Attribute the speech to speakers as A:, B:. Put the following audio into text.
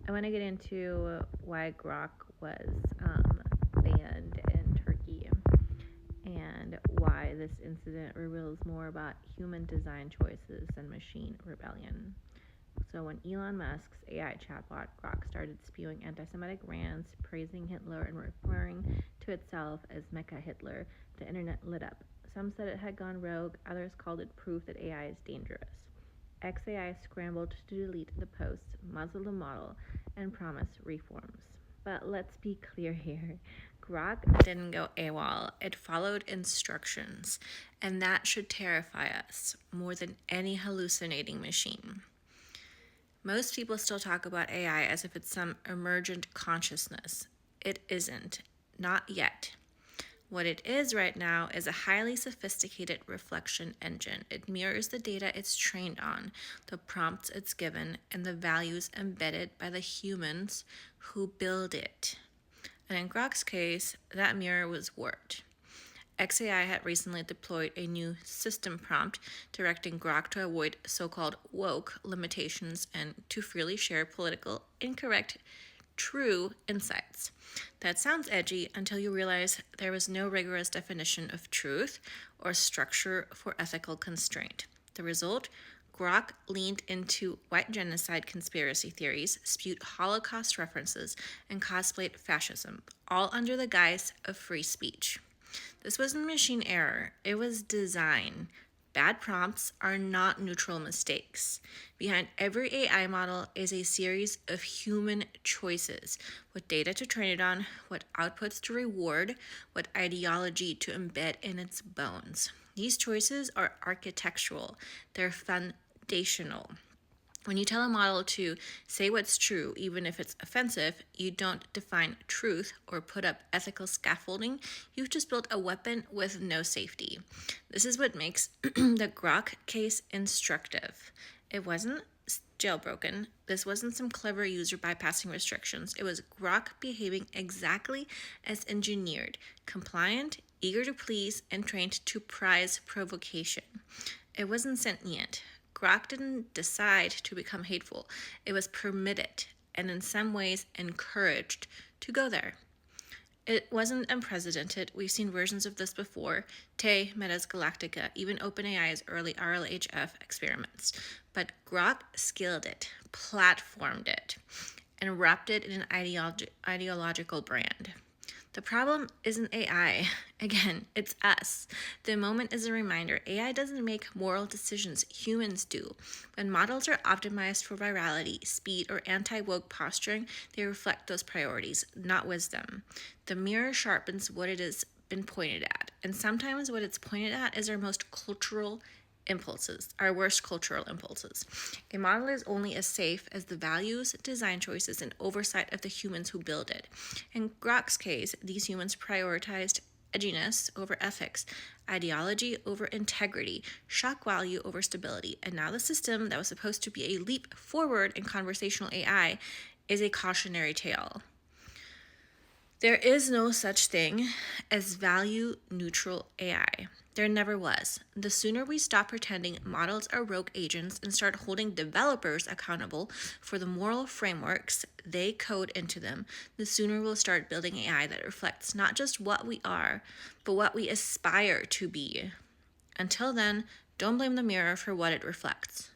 A: I want to get into why Grok was banned in Turkey and why this incident reveals more about human design choices than machine rebellion. So when Elon Musk's AI chatbot Grok started spewing anti-Semitic rants, praising Hitler and referring to itself as Mecha Hitler, the internet lit up. Some said it had gone rogue, others called it proof that AI is dangerous. XAI scrambled to delete the posts, muzzle the model, and promise reforms. But let's be clear here. Grok didn't go AWOL. It followed instructions, and that should terrify us more than any hallucinating machine. Most people still talk about AI as if it's some emergent consciousness. It isn't. Not yet. What it is right now is a highly sophisticated reflection engine. It mirrors the data it's trained on, the prompts it's given, and the values embedded by the humans who build it. And in Grok's case, that mirror was warped. XAI had recently deployed a new system prompt directing Grok to avoid so-called woke limitations and to freely share political, incorrect, true insights. That sounds edgy until you realize there was no rigorous definition of truth or structure for ethical constraint. The result? Grok leaned into white genocide conspiracy theories, spewed Holocaust references, and cosplayed fascism, all under the guise of free speech. This wasn't machine error, it was design. Bad prompts are not neutral mistakes. Behind every AI model is a series of human choices: what data to train it on, what outputs to reward, what ideology to embed in its bones. These choices are architectural, they're foundational. When you tell a model to say what's true, even if it's offensive, you don't define truth or put up ethical scaffolding. You've just built a weapon with no safety. This is what makes the Grok case instructive. It wasn't jailbroken. This wasn't some clever user bypassing restrictions. It was Grok behaving exactly as engineered, compliant, eager to please, and trained to prize provocation. It wasn't sentient. Grok didn't decide to become hateful. It was permitted, and in some ways encouraged, to go there. It wasn't unprecedented. We've seen versions of this before: Tay, Meta's Galactica, even OpenAI's early RLHF experiments. But Grok scaled it, platformed it, and wrapped it in an ideological brand. The problem isn't AI. Again, it's us. The moment is a reminder: AI doesn't make moral decisions, humans do. When models are optimized for virality, speed, or anti-woke posturing, they reflect those priorities, not wisdom. The mirror sharpens what it has been pointed at, and sometimes what it's pointed at is our most cultural impulses, our worst cultural impulses. A model is only as safe as the values, design choices, and oversight of the humans who build it. In Grok's case, these humans prioritized edginess over ethics, ideology over integrity, shock value over stability, and now the system that was supposed to be a leap forward in conversational AI is a cautionary tale. There is no such thing as value-neutral AI. There never was. The sooner we stop pretending models are rogue agents and start holding developers accountable for the moral frameworks they code into them, the sooner we'll start building AI that reflects not just what we are, but what we aspire to be. Until then, don't blame the mirror for what it reflects.